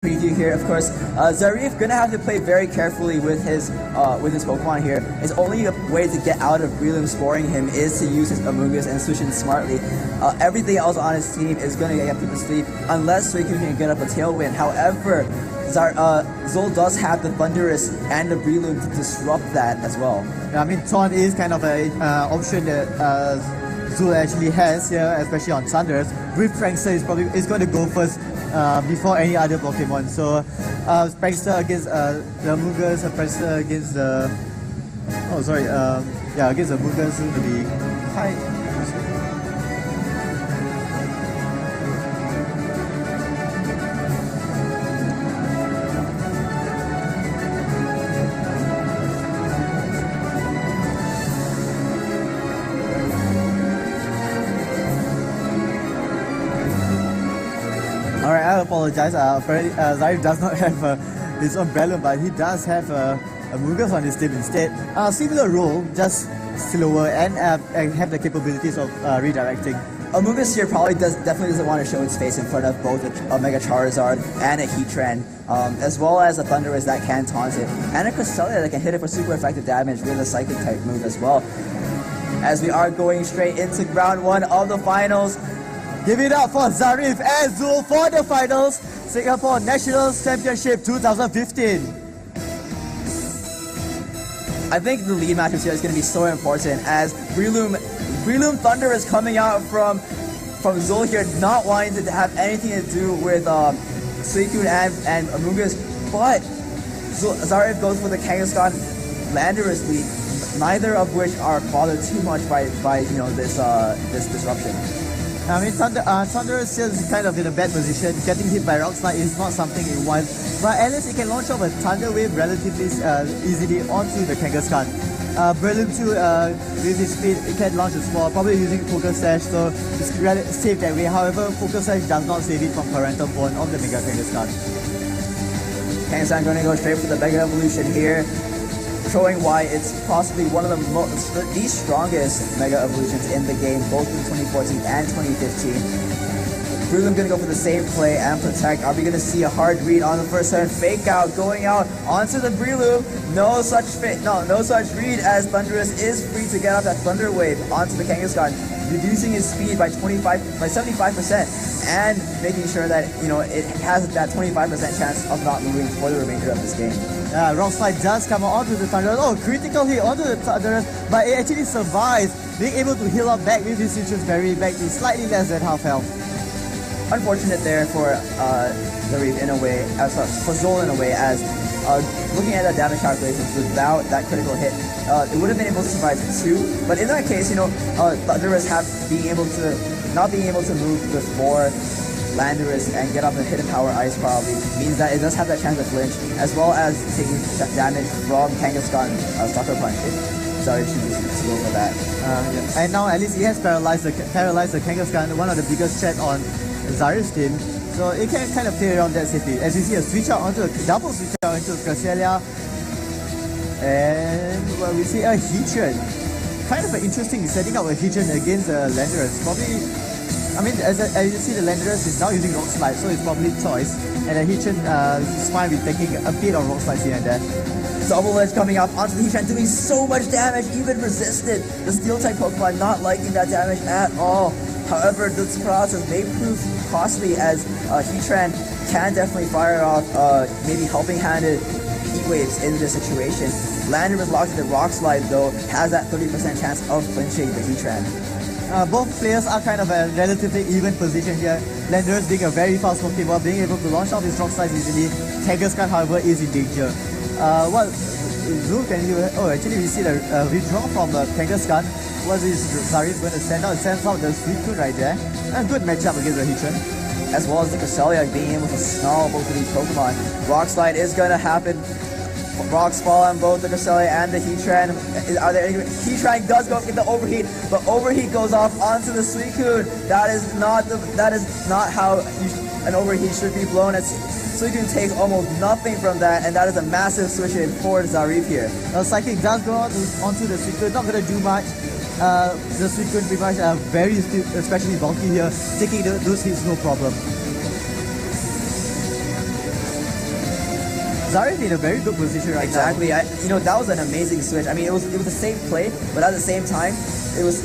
preview here, of course. Zarif gonna have to play very carefully with his Pokemon here. His only way to get out of Breloom scoring him is to use his Amoonguss and switch in smartly. Everything else on his team is gonna get put to sleep unless Suicune can get up a Tailwind. However, Zol does have the Thundurus and the Breloom to disrupt that as well. Yeah, I mean, Taunt is kind of an option that Zul actually has here, especially on Thundurus. With Prankster is going to go first before any other Pokemon. So Prankster against the Amoonguss, Prankster against the against the Amoonguss is going to be quite. Alright, I apologize. Zarif does not have his own Breloom, but he does have a Amoonguss on his team instead. Similar role, just slower and have the capabilities of redirecting. Amoonguss here definitely doesn't want to show its face in front of both a Mega Charizard and a Heatran, as well as a Thundurus that can taunt it, and a Cresselia that can hit it for super effective damage with a Psychic type move as well. As we are going straight into round 1 of the finals. Give it up for Zarif and Zul for the finals, Singapore National Championship 2015. I think the lead matchup here is going to be so important as Breloom Thunder is coming out from Zul here, not wanting to have anything to do with Suicune and Amoonguss, but Zarif goes for the Kangaskhan Landorus lead, neither of which are bothered too much by this disruption. I mean, Thundurus is kind of in a bad position. Getting hit by Rock Slide is not something it wants, but at least it can launch off a Thunder Wave relatively easily onto the Kangaskhan. Breloom too, with his speed, it can launch a Spore, probably using Focus Sash, so it's safe that way. However, Focus Sash does not save it from Parental Bond of the Mega Kangaskhan. Kangaskhan going to go straight for the Mega Evolution here, showing why it's possibly one of the strongest Mega Evolutions in the game, both in 2014 and 2015. Breloom going to go for the same play and protect. Are we going to see a hard read on the first turn? Fake out, going out onto the Breloom. No such read as Thundurus is free to get out that Thunder Wave onto the Kangaskhan, reducing his speed by 75%, and making sure that it has that 25% chance of not moving for the remainder of this game. Rock Slide does come onto the Thundurus. Oh, critical hit onto the Thundurus, but it actually survives, being able to heal up back with his Citrus Berry back to slightly less than half health. Unfortunate there for Zarif in a way, for Zol in a way, as looking at the damage calculations without that critical hit, it would have been able to survive 2. But in that case, Thundurus not being able to move before Landorus and get up and hit a Power Ice probably means that it does have that chance of flinch, as well as taking damage from Kangaskhan Sucker Punch if Zarif chooses to go for that. And now at least he has paralyzed the Kangaskhan, one of the biggest threat on Zarif's team, so it can kind of play around that safely. As you see, a switch out onto a double switch out into Cresselia, and we see a Heatran. Kind of an interesting setting up a Heatran against Landorus. Probably, I mean, as you see, the Landorus is now using Rock Slide, so it's probably choice, and the Heatran is fine with taking a bit of Rock Slides here and there. Double Edge coming up onto the Heatran, doing so much damage, even resisted the Steel-type Pokemon not liking that damage at all. However, this process may prove costly as Heatran can definitely fire off maybe helping-handed Heat Waves in this situation. Landorus locked into Rock Slide though, has that 30% chance of flinching the Heatran. Both players are kind of a relatively even position here. Landorus being a very fast Pokemon, being able to launch off his Rock Slides easily. Kangaskhan, however, is in danger. Zul can do? Oh, actually we see the withdraw from the Kangaskhan. What is Zarif going to send out? It sends out the Suicune right there. A good matchup against the Heatran. As well as the Cresselia being able to snarl both of these Pokemon. Rock Slide is going to happen. Rocks fall on both the Cresselia and the Heatran. Heatran does go get the Overheat, but Overheat goes off onto the Suicune. That is not how an Overheat should be blown. Suicune takes almost nothing from that, and that is a massive switch in for Zarif here. Psychic does go onto the Suicune, not going to do much. The Suicune pretty much very, especially bulky here, taking those hits no problem. Zarif in a very good position right Exactly. now. That was an amazing switch. I mean, it was a safe play, but at the same time, it was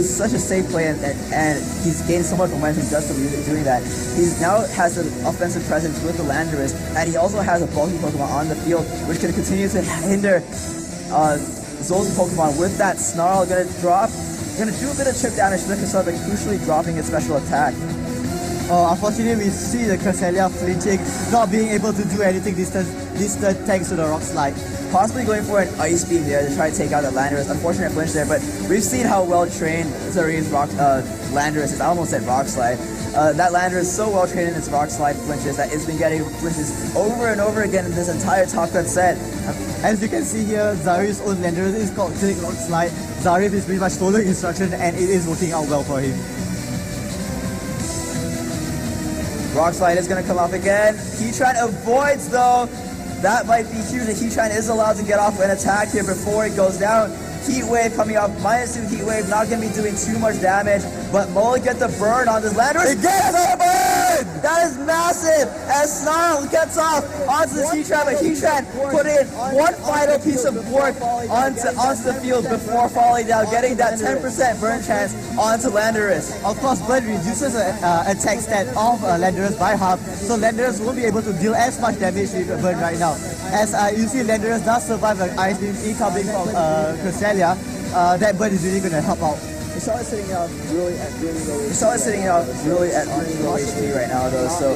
such a safe play, and he's gained so much momentum just from doing that. He now has an offensive presence with the Landorus, and he also has a bulky Pokemon on the field, which can continue to hinder Zol's Pokemon with that Snarl. Gonna do a bit of chip damage to the Cresselia, but crucially dropping its special attack. Unfortunately, we see the Cresselia flinching, not being able to do anything this turn thanks to the Rock Slide. Possibly going for an Ice Beam there to try to take out the Landorus. Unfortunate flinch there, but we've seen how well trained Zarif's Landorus is. I almost said Rock Slide. That Landorus is so well trained in its Rock Slide flinches that it's been getting flinches over and over again in this entire top cut set. As you can see here, Zarif's own Landorus is called Click Rock Slide. Zarif is pretty much following instruction, and it is working out well for him. Rock Slide is going to come off again. Heatran avoids though. That might be huge. Heatran is allowed to get off an attack here before it goes down. Heat Wave coming off, -2 Heat Wave, not going to be doing too much damage, but Mullet gets the burn on this Landorus. It gets a burn! That is massive! As Snarl gets off onto this Heatran, but Heatran put in one final piece of work onto the field before falling down, getting that 10% burn chance onto Landorus. Of course, burn reduces attack stat of Landorus by half, so Landorus won't be able to deal as much damage with burn right now. As you see, Landorus does survive the Ice Beam incoming from Cresselia. That burn is really going to help out. We saw it sitting out really at really low HP right now though, so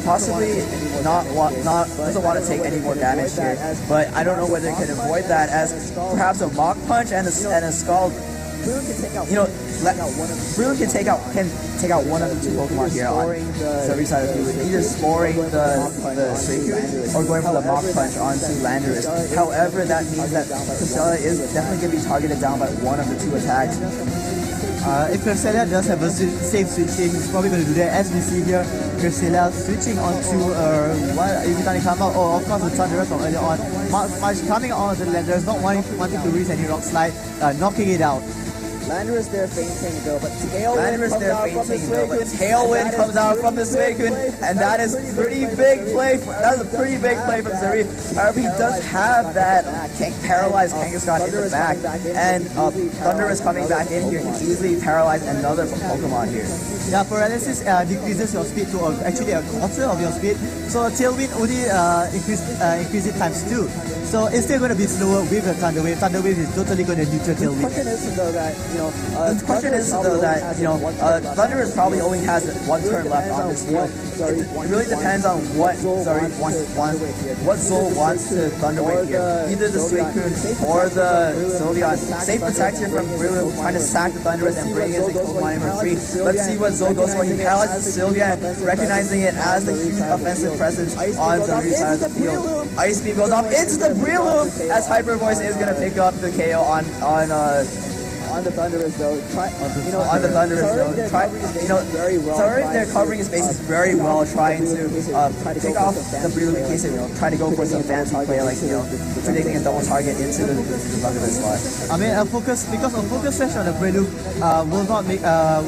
possibly doesn't want to take any more damage here. But I don't know whether it can avoid that, as perhaps a Mach Punch and a Scald. Brew can take out one of the two Pokemon here on Zarif's side of the field, either scoring the Suicune or going for the Mach Punch onto Landorus. However, that means that Cresselia is definitely going to be targeted down by one of the two attacks. If Cresselia does have a safe switching, he's probably going to do that. As we see here, Cresselia switching onto Iwatani-Kama, or of course the Thunderous from earlier on. March coming on the Landorus, not wanting to risk any Rock Slide, knocking it out. Landorus there fainting though, but Tailwind comes out from the Suicune, and that is pretty big play. That is a pretty big play from Zarif. However, he does have that paralyzed Kangaskhan in the back, and Thunderous coming back in here can easily paralyze another Pokemon here. Yeah, paralysis decreases your speed to actually a quarter of your speed. So Tailwind only increase it times 2. So it's still going to be slower with the Thunder Wave. Thunder Wave is totally going to neutral Tailwind. The question is though that Thunderous probably only has one turn left on this field. It really depends on what Zol wants to Thunder Wave here. Either the Suicune or the Sylveon. Safe protection from Brew, trying to sack the Thunderous and bring in the Pokemon in retreat. Let's see what Zol goes for. He paralyzes the Sylveon, recognizing it as the huge offensive presence on Zarif's side of the field. Ice Beam goes off into the Breloom, as Hyper Voice is going to pick up the KO on the Thunderous though. Zarif there covering his bases very well, trying to pick off the Breloom in case they try to go for some fancy play, like predicting a double target into the Thunderous slot. I mean, because a focus session on the Breloom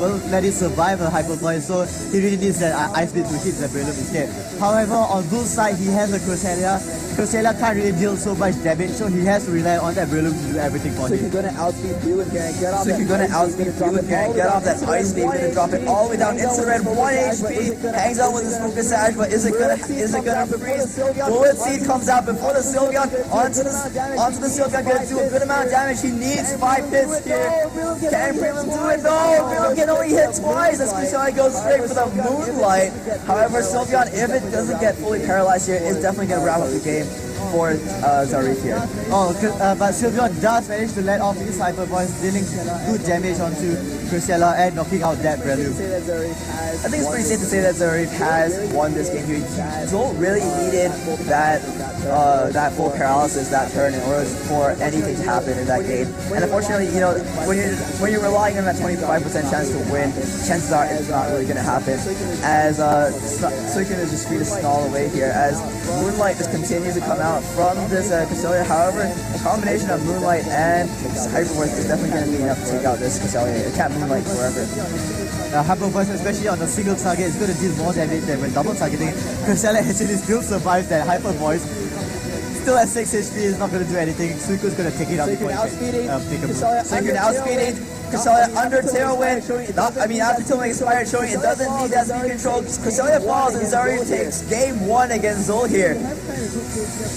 will let it survive a Hyper Voice, so he really needs that Ice Beam to hit the Breloom instead. However, on Bull's side, he has a Cresselia. Cresselia can't really deal so much damage, so he has to rely on that Breloom to do everything for him. So he's going to outspeed Breloom here and get off that Ice Beam, going to drop it all the way down into red, 1 HP, hangs out with his Focus Sash, but is it gonna freeze? Bullet Seed comes out before the Sylveon, onto the Sylveon, gonna do a good amount of damage. He needs 5 hits here. Can Breloom do it? No, Breloom can only hit twice, as Cresselia goes straight for the Moonlight. However, Sylveon, if it doesn't get fully paralyzed here, is definitely gonna wrap up the game for Zarif here. But Sylveon does manage to let off his Hyper Voice, dealing good damage onto Cresselia and knocking out that Breloom. I think it's pretty safe to say that Zarif has won this game here. Zol really needed that full paralysis that turn in order for anything to happen in that game. And unfortunately, when you're relying on that 25% chance to win, chances are it's not really going to happen. As Suicune is just free to stall away here, as Moonlight just continues to come out from this Cresselia. However, a combination of Moonlight and Hyper Voice is definitely going to be enough to take out this Cresselia. It can't Moonlight forever. Hyper Voice, especially on a single target, is going to deal more damage than when double targeting. Cresselia actually still survives that Hyper Voice. still at 6 HP, is not going to do anything. Suiku's going to take it out. Suiku now speeding. Suiku now speeding. Cresselia under tailwind. After tailwind expired, showing it doesn't need that speed control. Cresselia falls and Zarif takes game 1 against Zol here.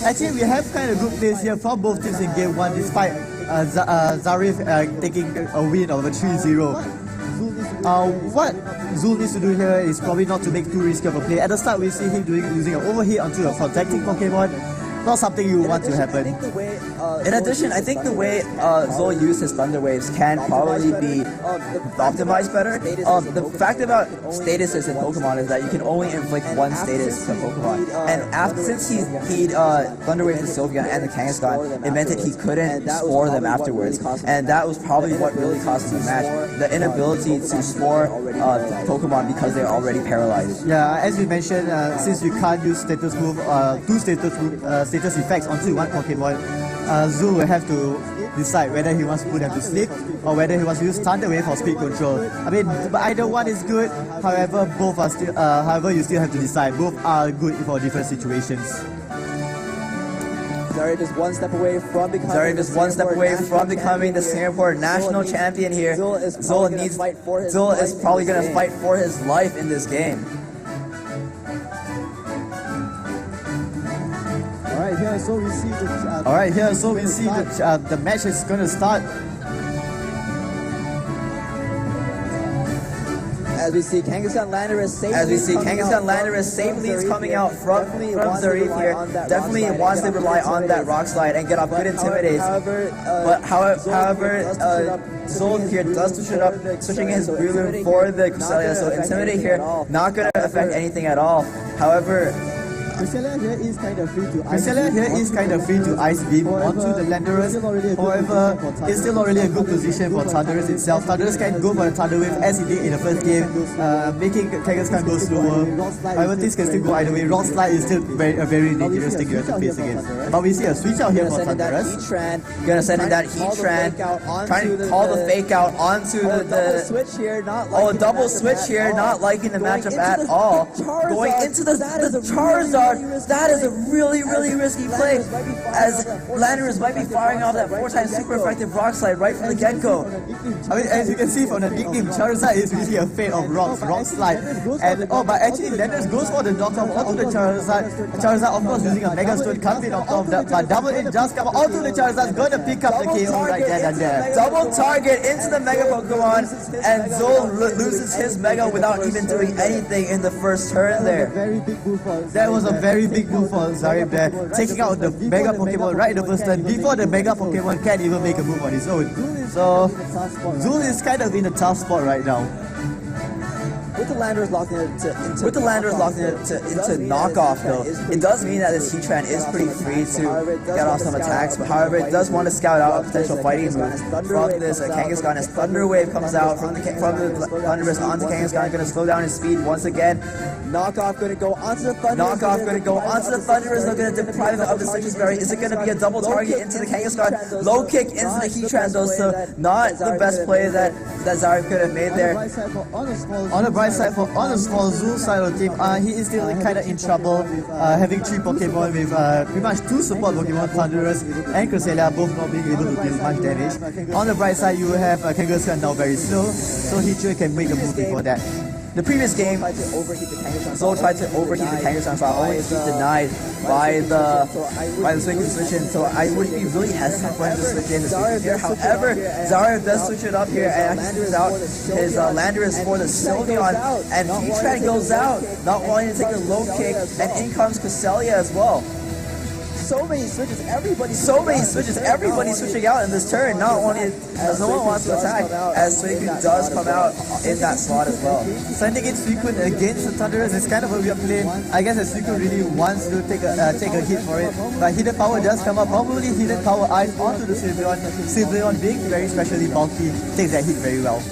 Actually, we have kind of good plays here from both teams in game 1, despite Zarif taking a win over 3-0. What Zul needs to do here is probably not to make too risky of a play. At the start, we see him using an overhit onto a protecting Pokemon. Not something you want to happen. In addition, I think the way Zol used his Thunder Waves can probably be optimized better. The fact about statuses in Pokemon is that you can only inflict one status to Pokemon. And since he Thunder Waved the Sylveon and the Kangaskhan, it meant that he couldn't spore them afterwards. And that was probably what really cost him the match. The inability to spore Pokemon because they're already paralyzed. Yeah, as we mentioned, since you can't use status move, two status effects onto one Pokemon, Zul will have to decide whether he wants to put them to sleep or whether he wants to use Thunder Wave for speed control. I mean, either one is good. However, both are still. However, you still have to decide. Both are good for different situations. Zarif is one step away from becoming the Singapore National Champion here. Zul is probably going to fight for his life in this game. Alright, here so we see the match is going to start. As we see Kangaskhan Landorus safely is coming out from Zarif here. Definitely wants to rely on that Rock Slide and get off good Intimidate. But however, Zol here does switch it up, switching his Breloom for the Cresselia. So Intimidate here, not going to affect anything at all. However, Cresselia here is kind of free to Ice Beam onto the Landorus. However, it's still not really a good position for Thunderous itself. Thunderous can go for the Thunder Wave as he did in the first game, making Kangaskhan go slower. However, things can still go either way. Rock Slide is still a very dangerous thing you have to face against. But we see a switch out here for Thunderous. Gonna send in that Heatran, trying to call the fake out onto the double switch here, not liking the matchup at all. Going into the Charizard. That is a really risky play, as Landorus might be firing off that 4-time super effective Rock Slide right from the get-go. I mean, as you can see from the nickname, Charizard is really afraid of Rock Slide. And but actually Landorus goes for the knockoff onto the Charizard. Charizard, of course, using a Mega Stone comes in on top of that, but Double Edge just come onto the Charizard, going to pick up the KO right there and there. Double target into the Mega Pokemon, and Zol loses his Mega without even doing anything in the first turn there. That was a very big move for Zarif there, taking out the Mega Pokemon right in the first turn before the Mega Pokemon can even make a move on his own. So Zul is kind of in a tough spot right now. With the Landorus locked into knockoff though, it does mean that this Heatran is pretty free to get off some attacks, but however it does want to scout out a potential fighting move from this Kangaskhan as Thunder Wave comes out from the Thunderous onto Kangaskhan, going to slow down his speed once again. Knockoff going to go onto the Thunderous. They're going to deprive it of the Citrus Berry. Is it going to be a double target into the Kangaskhan? Low kick into the Heatran though, so not the best play that Zarif could have made there. On the bright side, on the small Zul side of the team, he is still kind of in trouble, having 3 Pokemon with pretty much 2 support Pokemon, Thunderous and Cresselia, both not being able to deal much damage. On the bright side, you have Kangaskhan now very slow, so Heatran can make a move before that. The previous game, Zol tried to overheat the Kangaskhan, so only to be denied by the swing position. So I would be really hesitant for him to switch in here. However, Zarif does switch it up here and actually switches out his Landorus for the Sylveon, and Heatran goes out, not wanting to take a low kick, and in comes Cresselia as well. So many switches, everybody switching out in this turn. No one wants to attack, as Suicune does come out in that slot as well. Sending in Suicune against the Thunderous is kind of a weird play. I guess that Suicune really wants to take a hit for it, but Hidden Power does come up. Probably Hidden Power Ice onto the Sylveon. Sylveon being very specially bulky, takes that hit very well.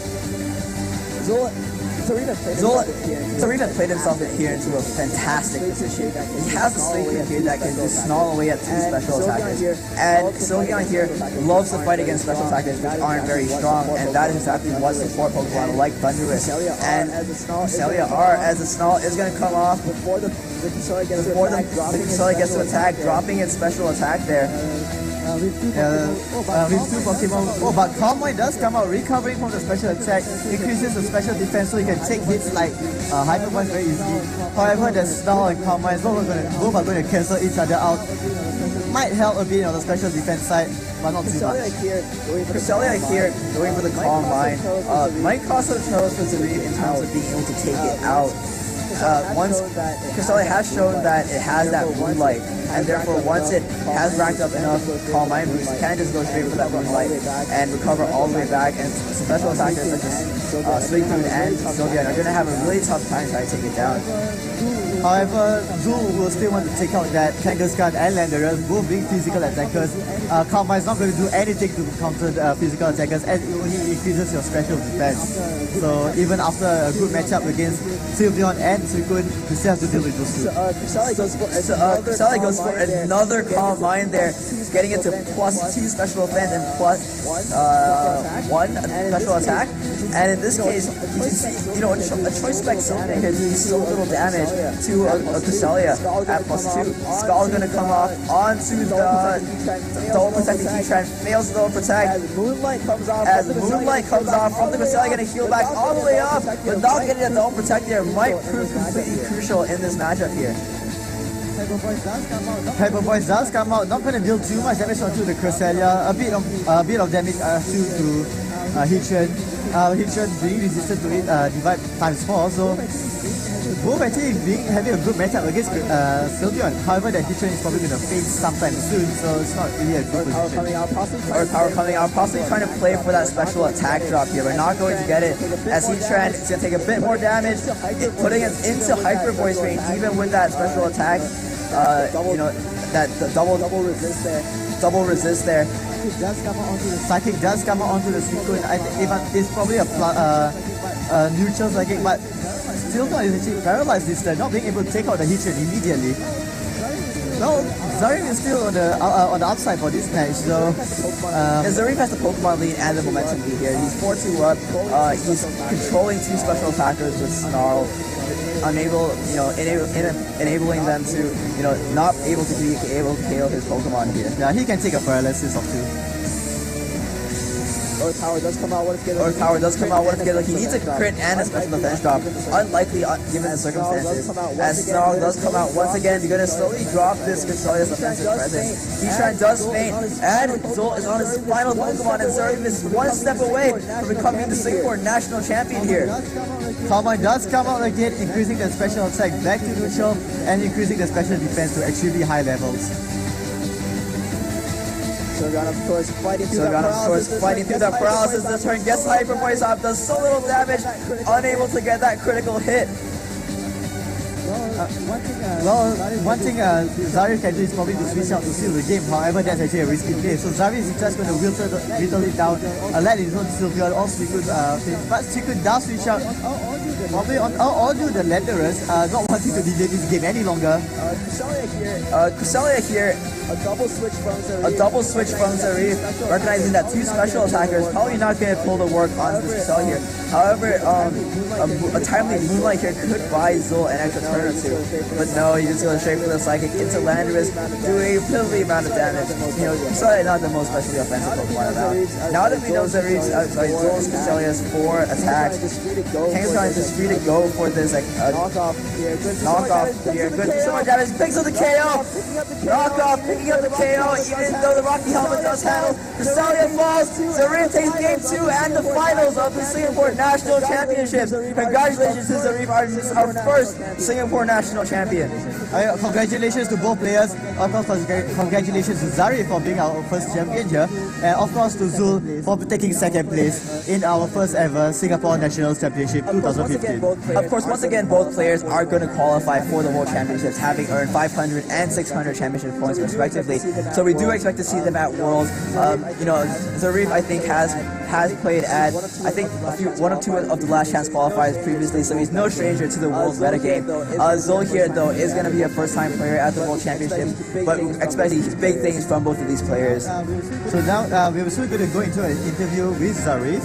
Zarif played himself here into a fantastic position. He has a Suicune here that can just snarl away at 2 special attackers. And Sylveon here loves to fight against special attackers which aren't very strong, and that is exactly what support Pokemon like Thunderous and Cresselia are, as the snarl is going to come off The Cresselia gets to attack, dropping its special attack there. With two Pokemon. Oh, but Calm Mind does come out, recovering from the special attack, increases the special defense so you can take hits like Hyper Punch very easily. However, the Snarl and Calm Mind, both are going to cancel each other out. Might help a bit on the special defense side, but not too much. Cresselia here going for the Calm Mind. Might cost some troubles for Zarif in terms of being able to take it out. Once Cresselia has shown that it has that Moonlight, and therefore once it has racked up enough Calm Mind boost, it can just go straight for that Moonlight and recover all the way back. And special attackers such as Suicune and Sylveon are going to have a really tough time trying to take it down. However, Zul will still want to take out that Kangaskhan and Landorus, both being physical attackers. Calm Mind is not going to do anything to counter physical attackers, and it only increases your special defense. So even after a good matchup against Sylveon and Suicune, you still have to deal with those two. Cresselia goes for another Calm Mind there, getting it to +2 special defense and +1 special attack. And in this case, you can see, a choice spec Sonic can do so little damage to a Cresselia at +2. Skull's going to come off onto the double protecting Heatran, fails the double protect. As Moonlight comes off from the Cresselia, going to heal back all the way up, but not getting a double protect there might prove completely crucial in this matchup here. Hyper Voice does come out, not going to deal too much damage onto the Cresselia, a bit of damage to Heatran. Heatran being resistant to it, divide ×4, so both actually having a good matchup against Sylveon. However, that Heatran is probably going to fade sometime soon, so it's not really a good position. Earth Power coming out, possibly trying to play for that special attack drop here, but not going to get it, as Heatran is going to take a bit more damage, putting it into Hyper Voice range, even with that special attack, that the double resist there. Psychic does come out onto the Suicune. I think it's probably a neutral Psychic, but still not actually paralyzed this turn, not being able to take out the Heatran immediately. No, Zarif is still on the upside for this match, so Zarif has the Pokemon lead and the momentum lead here. He's 4-2 up. He's controlling two special attackers with Snarl, enabling them to, not able to be able to KO his Pokemon here. Yeah, he can take a paralysis of 2. Earth Power does come out once again. He needs a crit and a special defense drop. Unlikely given the circumstances. As Snarl does come out once again, you're going to slowly drop this Cresselia's defensive presence. Heatran does faint, and Zol is on his final Pokemon, and Zarif is one step away from becoming the Singapore National Champion here. Calm Mind does come out again, increasing the special attack back to neutral and increasing the special defense to extremely high levels. Sylveon, of course, fighting through that paralysis this turn, gets the Hyper Voice off, does so little damage, unable to get that critical hit. One thing Zarif can do is probably to switch out to seal the game. However, that's actually a risky play. So Zarif is just going to whittle it down, let his own Sylveon or Suicune but Suicune does switch out. Probably all do the Landorus, not wanting to delay this game any longer. Cresselia here, a double switch from Zarif, recognizing that two special attackers probably not going to pull the work on this Cresselia here. However, a timely Moonlight here could buy Zul an extra turn or two, but no, he just goes straight for the Psychic into Landorus, doing a piddly amount of damage. Cresselia is not the most specially offensive Pokemon around. Now that we know Zul's Cresselia's 4 attacks, Kangaskhan is just free to go for this knockoff here. Good, so much damage, picks up the KO. Knockoff picking up the KO, even though the Rocky Helmet does handle. Cresselia falls. Zarif takes game 2 and the finals of the Singapore National Championships. Congratulations to Zarif, our first Singapore National Champion. Congratulations to both players. Of course, congratulations to Zarif for being our first champion here, and of course to Zul for taking second place in our first ever Singapore National Championship 2015. Of course, once again, both players are going to qualify for the World Championships, having earned 500 and 600 championship points respectively. So we do expect to see them at Worlds. Zarif, I think, has played at, I think, one or two of the last chance qualifiers previously, so he's no stranger to the Worlds metagame. Zul here, though, is going to be a first-time player at the World Championships, but we're expecting big things from both of these players. So now we're soon going to go into an interview with Zarif.